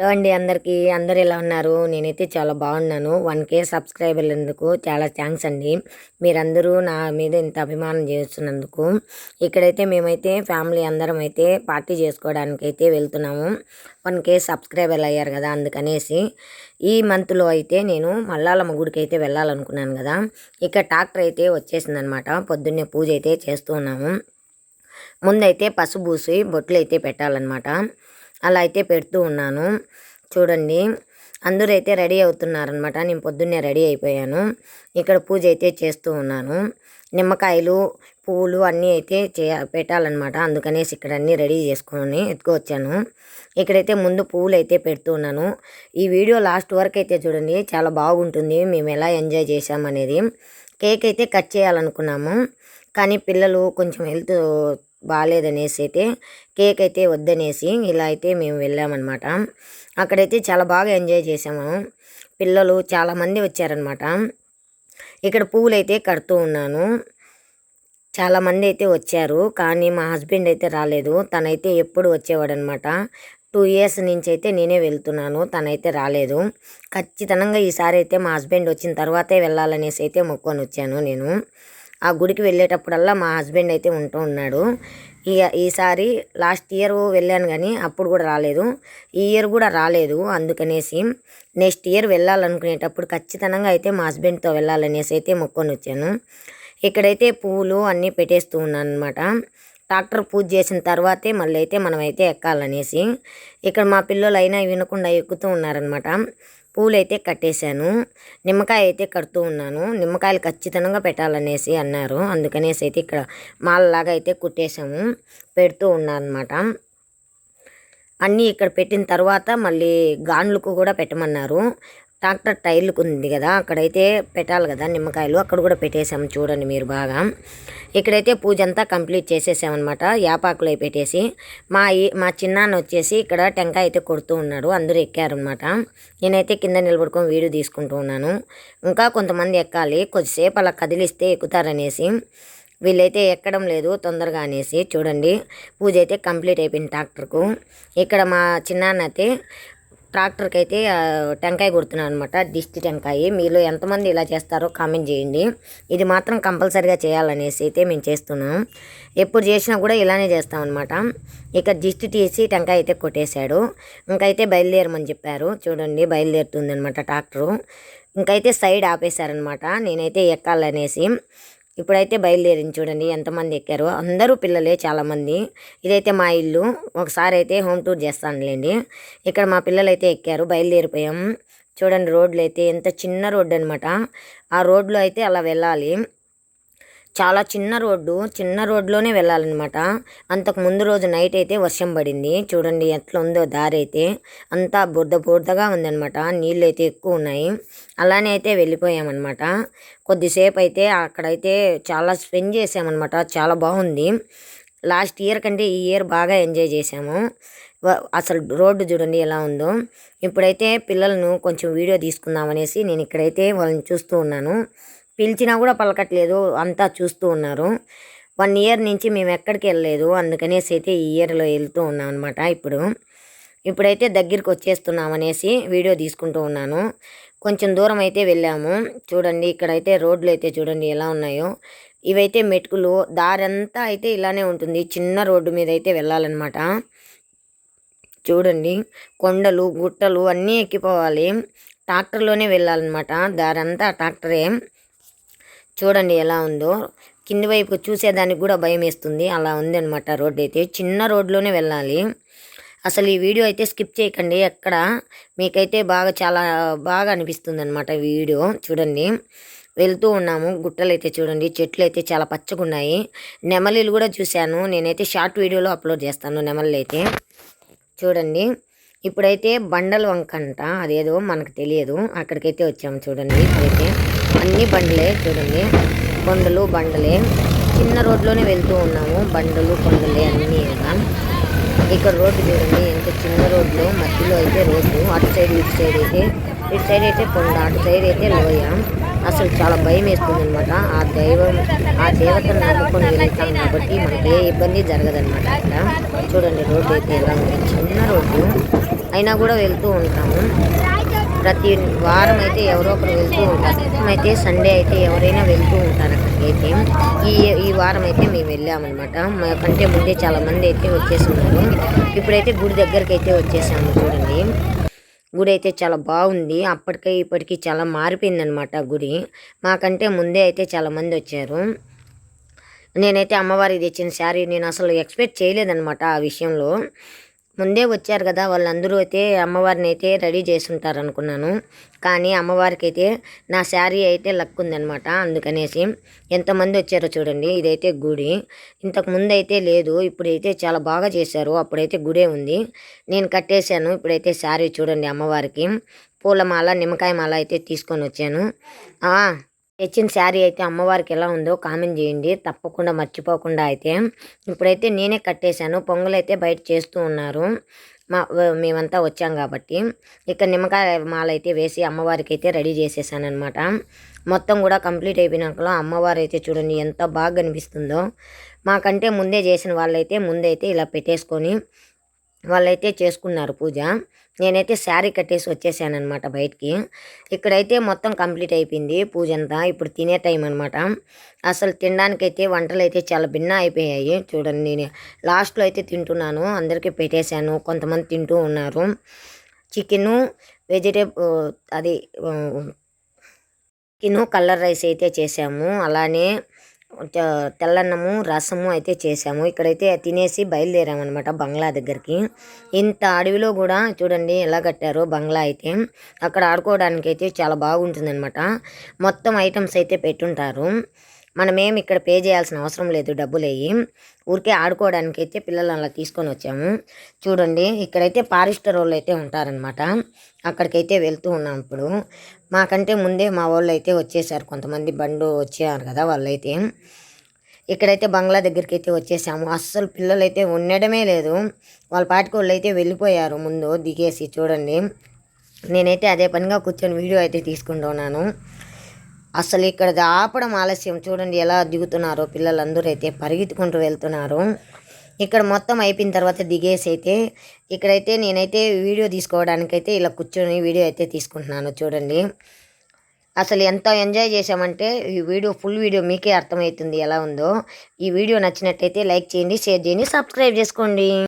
Hello అండి అందరికీ. అందరూ ఎలా ఉన్నారు? నేనైతే చాలా బాగున్నాను. 1K సబ్స్క్రైబర్లందుకు చాలా థ్యాంక్స్ అండి. మీరందరూ నా మీద ఇంత అభిమానం చేస్తున్నందుకు. ఇక్కడైతే మేమైతే ఫ్యామిలీ అందరం అయితే పార్టీ చేసుకోవడానికైతే వెళ్తున్నాము. 1K సబ్స్క్రైబర్లు అయ్యారు కదా, అందుకనేసి ఈ మంత్లో అయితే నేను మల్లాలమ్మ గుడికి అయితే వెళ్ళాలనుకున్నాను కదా. ఇక ట్రాక్టర్ అయితే వచ్చేసిందనమాట. పొద్దున్నే పూజ అయితే చేస్తూ ఉన్నాము. ముందైతే పసుపు పూసి బొట్లు అయితే పెట్టాలన్నమాట. అలా అయితే పెడుతూ ఉన్నాను. చూడండి, అందరూ అయితే రెడీ అవుతున్నారనమాట. నేను పొద్దున్నే రెడీ అయిపోయాను. ఇక్కడ పూజ అయితే చేస్తూ ఉన్నాను. నిమ్మకాయలు, పువ్వులు అన్నీ అయితే పెట్టాలన్నమాట. అందుకనేసి ఇక్కడ అన్నీ రెడీ చేసుకొని ఎత్తుకొచ్చాను. ఇక్కడైతే ముందు పువ్వులు అయితే పెడుతూ ఉన్నాను. ఈ వీడియో లాస్ట్ వరకు అయితే చూడండి, చాలా బాగుంటుంది. మేము ఎలా ఎంజాయ్ చేసామనేది. కేక్ అయితే కట్ చేయాలనుకున్నాము, కానీ పిల్లలు కొంచెం హెల్త్ బాగాలేదనేసి అయితే కేక్ అయితే వద్దనేసి ఇలా అయితే మేము వెళ్ళామన్నమాట. అక్కడైతే చాలా బాగా ఎంజాయ్ చేసాము. పిల్లలు చాలామంది వచ్చారనమాట. ఇక్కడ పువ్వులు అయితే కడుతూ ఉన్నాను. చాలామంది అయితే వచ్చారు, కానీ మా హస్బెండ్ అయితే రాలేదు. తనైతే ఎప్పుడు వచ్చేవాడు అనమాట. 2 years నుంచి అయితే నేనే వెళ్తున్నాను, తనైతే రాలేదు. ఖచ్చితంగా ఈసారి అయితే మా హస్బెండ్ వచ్చిన తర్వాతే వెళ్ళాలనేసి అయితే మొక్కొని వచ్చాను నేను. ఆ గుడికి వెళ్ళేటప్పుడల్లా మా హస్బెండ్ అయితే ఉంటూ ఉన్నాడు. ఈసారి లాస్ట్ ఇయర్ వెళ్ళాను, కానీ అప్పుడు కూడా రాలేదు. ఈ ఇయర్ కూడా రాలేదు. అందుకనేసి నెక్స్ట్ ఇయర్ వెళ్ళాలనుకునేటప్పుడు ఖచ్చితంగా అయితే మా హస్బెండ్తో వెళ్ళాలనేసి అయితే మొక్కొని వచ్చాను. ఇక్కడైతే పువ్వులు అన్నీ పెట్టేస్తూ ఉన్నాను అనమాట. ట్రాక్టర్ పూజ చేసిన తర్వాతే మళ్ళీ అయితే మనమైతే ఎక్కాలనేసి ఇక్కడ మా పిల్లలు అయినా వినకుండా ఎక్కుతూ ఉన్నారనమాట. పూలు అయితే కట్టేశాను. నిమ్మకాయ అయితే కడుతూ ఉన్నాను. నిమ్మకాయలు ఖచ్చితంగా పెట్టాలనేసి అన్నారు. అందుకనేసి అయితే ఇక్కడ మాలలాగా అయితే కుట్టేశాము, పెడుతూ ఉన్నాను అనమాట. అన్నీ ఇక్కడ పెట్టిన తర్వాత మళ్ళీ గాన్లకు కూడా పెట్టమన్నారు. ట్రాక్టర్ టైర్లకు ఉంది కదా, అక్కడైతే పెట్టాలి కదా నిమ్మకాయలు, అక్కడ కూడా పెట్టేసాము. చూడండి మీరు బాగా. ఇక్కడైతే పూజ అంతా కంప్లీట్ చేసేసామన్నమాట. యాపాకులు అయి పెట్టేసి మా చిన్నాన్న వచ్చేసి ఇక్కడ టెంకాయ అయితే కొడుతూ ఉన్నాడు. అందరూ ఎక్కారనమాట. నేనైతే కింద నిలబడుకొని వీడియో తీసుకుంటూ ఉన్నాను. ఇంకా కొంతమంది ఎక్కాలి, కొద్దిసేపు అలా కదిలిస్తే ఎక్కుతారనేసి వీళ్ళైతే ఎక్కడం లేదు తొందరగా అనేసి. చూడండి, పూజ అయితే కంప్లీట్ అయిపోయింది ట్రాక్టర్కు. ఇక్కడ మా చిన్నాన్న అయితే ట్రాక్టర్కి అయితే టెంకాయ కొడుతున్నాను అనమాట. దిష్టి టెంకాయ. మీలో ఎంతమంది ఇలా చేస్తారో కామెంట్ చేయండి. ఇది మాత్రం కంపల్సరీగా చేయాలనేసి అయితే మేము చేస్తున్నాం. ఎప్పుడు చేసినా కూడా ఇలానే చేస్తామన్నమాట. ఇక దిష్టి తీసి టెంకాయ అయితే కొట్టేశాడు. ఇంకైతే బయలుదేరమని చెప్పారు. చూడండి, బయలుదేరుతుందనమాట ట్రాక్టరు. ఇంకైతే సైడ్ ఆపేశారనమాట. నేనైతే ఎక్కాలనేసి ఇప్పుడైతే బయలుదేరింది. చూడండి ఎంతమంది ఎక్కారు. అందరూ పిల్లలే చాలామంది. ఇదైతే మా ఇల్లు. ఒకసారి అయితే హోమ్ టూర్ చేస్తానులేండి. ఇక్కడ మా పిల్లలు అయితే ఎక్కారు. బయలుదేరిపోయాం. చూడండి, రోడ్లు అయితే ఎంత చిన్న రోడ్డు అనమాట. ఆ రోడ్లో అయితే అలా వెళ్ళాలి. చాలా చిన్న రోడ్డు, చిన్న రోడ్లోనే వెళ్ళాలన్నమాట. అంతకు ముందు రోజు నైట్ అయితే వర్షం పడింది. చూడండి ఎట్లా ఉందో దారి అయితే. అంతా బురదగా ఉందన్నమాట. నీళ్ళు అయితే ఎక్కువ ఉన్నాయి. అలానే అయితే వెళ్ళిపోయామన్నమాట. కొద్దిసేపు అయితే అక్కడైతే చాలా స్పెండ్ చేసామన్నమాట. చాలా బాగుంది. లాస్ట్ ఇయర్ కంటే ఈ ఇయర్ బాగా ఎంజాయ్ చేసాము. అసలు రోడ్డు చూడండి ఎలా ఉందో. ఇప్పుడైతే పిల్లలను కొంచెం వీడియో తీసుకుందామనేసి నేను ఇక్కడైతే వాళ్ళని చూస్తూ ఉన్నాను. పిలిచినా కూడా పలకట్లేదు, అంతా చూస్తూ ఉన్నారు. 1 year నుంచి మేము ఎక్కడికి వెళ్ళలేదు. అందుకనేసి అయితే ఈ ఇయర్లో వెళ్తూ ఉన్నాం అనమాట. ఇప్పుడైతే దగ్గరికి వచ్చేస్తున్నామనేసి వీడియో తీసుకుంటూ ఉన్నాను. కొంచెం దూరం అయితే వెళ్ళాము. చూడండి, ఇక్కడైతే రోడ్లు అయితే చూడండి ఎలా ఉన్నాయో. ఇవైతే మెటుకులు. దారంతా అయితే ఇలానే ఉంటుంది. చిన్న రోడ్డు మీద అయితే వెళ్ళాలన్నమాట. చూడండి, కొండలు గుట్టలు అన్నీ ఎక్కిపోవాలి. ట్రాక్టర్లోనే వెళ్ళాలన్నమాట. దారంతా ట్రాక్టరే. చూడండి ఎలా ఉందో. కింది వైపు చూసేదానికి కూడా భయం వేస్తుంది. అలా ఉంది అనమాట రోడ్డు అయితే. చిన్న రోడ్లోనే వెళ్ళాలి. అసలు ఈ వీడియో అయితే స్కిప్ చేయకండి ఎక్కడ. మీకైతే చాలా బాగా అనిపిస్తుంది అనమాట వీడియో. చూడండి, వెళ్తూ ఉన్నాము. గుట్టలు అయితే చూడండి, చెట్లు అయితే చాలా పచ్చగా ఉన్నాయి. నెమలీలు కూడా చూశాను. నేనైతే షార్ట్ వీడియోలో అప్లోడ్ చేస్తాను నెమళ్ళు అయితే. చూడండి, ఇప్పుడైతే బండల వంకంట, అదేదో మనకు తెలియదు. అక్కడికైతే వచ్చాము. చూడండి, ఇప్పుడైతే అన్ని బండలే. చూడండి, కొండలు బండలే. చిన్న రోడ్లోనే వెళ్తూ ఉన్నాము. బండలు కొండలే అన్నీ. ఇక్కడ రోడ్డు చూడండి ఎంత చిన్న రోడ్లు. మధ్యలో అయితే రోడ్డు. అటు సైడ్ ఇటు సైడ్ అయితే కొండ, అటు సైడ్ అయితే లోయ. అసలు చాలా భయం వేస్తుంది అనమాట. ఆ దేవతను నమ్ముకొని వెళ్తాం కాబట్టి మనకి ఏ ఇబ్బంది జరగదనమాట. ఇక్కడ చూడండి రోడ్డు అయితే ఎలా ఉంది, చిన్న రోడ్డు అయినా కూడా వెళ్తూ ఉంటాము. ప్రతి వారం అయితే ఎవరో ఒకరు వెళ్తూ ఉంటారు. అయితే సండే అయితే ఎవరైనా వెళ్తూ ఉంటారు అక్కడికి అయితే. ఈ వారం అయితే మేము వెళ్ళామన్నమాట. మాకంటే ముందే చాలా మంది అయితే వచ్చేస్తున్నారు. ఇప్పుడైతే గుడి దగ్గరికి అయితే వచ్చేసాము. చూడండి గుడి అయితే చాలా బాగుంది. అప్పటికే ఇప్పటికీ చాలా మారిపోయిందనమాట గుడి. మాకంటే ముందే అయితే చాలా మంది వచ్చారు. నేనైతే అమ్మవారికి తెచ్చిన శారీ నేను అసలు ఎక్స్పెక్ట్ చేయలేదన్నమాట ఆ విషయంలో. ముందే వచ్చారు కదా వాళ్ళందరూ అయితే అమ్మవారిని అయితే రెడీ చేసి ఉంటారు అనుకున్నాను. కానీ అమ్మవారికి అయితే నా శారీ అయితే లక్ ఉందనమాట. అందుకనేసి ఎంతమంది వచ్చారో చూడండి. ఇదైతే గుడి, ఇంతకు ముందు అయితే లేదు, ఇప్పుడైతే చాలా బాగా చేశారు. అప్పుడైతే గుడే ఉంది. నేను కట్టేశాను. ఇప్పుడైతే శారీ చూడండి అమ్మవారికి పూలమాల నిమ్మకాయ మాల అయితే తీసుకొని వచ్చాను. తెచ్చిన శారీ అయితే అమ్మవారికి ఎలా ఉందో కామెంట్ చేయండి తప్పకుండా మర్చిపోకుండా. అయితే ఇప్పుడైతే నేనే కట్టేశాను. పొంగల్ అయితే బయట చేస్తూ ఉన్నారు. మేమంతా వచ్చాం కాబట్టి ఇక్కడ నిమ్మకాయ మాల అయితే వేసి అమ్మవారికి అయితే రెడీ చేసేసాను అనమాట. మొత్తం కూడా కంప్లీట్ అయిపోయినాక అమ్మవారు అయితే చూడండి ఎంత బాగా కనిపిస్తుందో. మాకంటే ముందే చేసిన వాళ్ళైతే ముందైతే ఇలా పెట్టేసుకొని వాళ్ళైతే చేసుకున్నారు పూజ. నేనైతే శారీ కట్టేసి వచ్చేసాను అనమాట బయటికి. ఇక్కడైతే మొత్తం కంప్లీట్ అయిపోయింది పూజ అంతా. ఇప్పుడు తినే టైం అనమాట. అసలు తినడానికైతే వంటలు అయితే చాలా భిన్న అయిపోయాయి. చూడండి నేను లాస్ట్లో అయితే తింటున్నాను. అందరికీ పెట్టేశాను. కొంతమంది తింటూ ఉన్నారు. చికెను అది చికెను కలర్ రైస్ అయితే చేసాము. అలానే తెల్లన్నము రసము అయితే చేసాము. ఇక్కడైతే తినేసి బయలుదేరామన్నమాట బంగ్లా దగ్గరికి. ఇంత అడవిలో కూడా చూడండి ఎలా కట్టారో బంగ్లా అయితే. అక్కడ ఆడుకోవడానికి అయితే చాలా బాగుంటుందన్నమాట. మొత్తం ఐటమ్స్ అయితే పెట్టుంటారు. మనమేమి ఇక్కడ పే చేయాల్సిన అవసరం లేదు డబ్బులు అయ్యి. ఊరికే ఆడుకోవడానికి అయితే పిల్లలు అలా తీసుకొని వచ్చాము. చూడండి ఇక్కడైతే పారిస్టర్ వాళ్ళు అయితే ఉంటారనమాట. అక్కడికైతే వెళ్తూ ఉన్నాం ఇప్పుడు. మాకంటే ముందే మా వాళ్ళు అయితే వచ్చేసారు. కొంతమంది బండు వచ్చారు కదా వాళ్ళైతే. ఇక్కడైతే బంగ్లా దగ్గరికి అయితే వచ్చేసాము. అస్సలు పిల్లలు అయితే ఉండడమే లేదు. వాళ్ళ పాటికి వాళ్ళు అయితే వెళ్ళిపోయారు ముందు దిగేసి. చూడండి నేనైతే అదే పనిగా కూర్చొని వీడియో అయితే తీసుకుంటున్నాను. అసలు ఇక్కడ ఆపడం ఆలస్యం. చూడండి ఎలా దిగుతున్నారో పిల్లలందరూ అయితే పరిగెత్తుకుంటూ వెళ్తున్నారు. ఇక్కడ మొత్తం అయిపోయిన తర్వాత దిగేసి అయితే ఇక్కడైతే నేనైతే వీడియో తీసుకోవడానికైతే ఇలా కూర్చొని వీడియో అయితే తీసుకుంటున్నాను. చూడండి అసలు ఎంత ఎంజాయ్ చేసామంటే ఈ వీడియో ఫుల్ వీడియో మీకే అర్థమవుతుంది ఎలా ఉందో. ఈ వీడియో నచ్చినట్టయితే లైక్ చేయండి, షేర్ చేయండి, సబ్స్క్రైబ్ చేసుకోండి.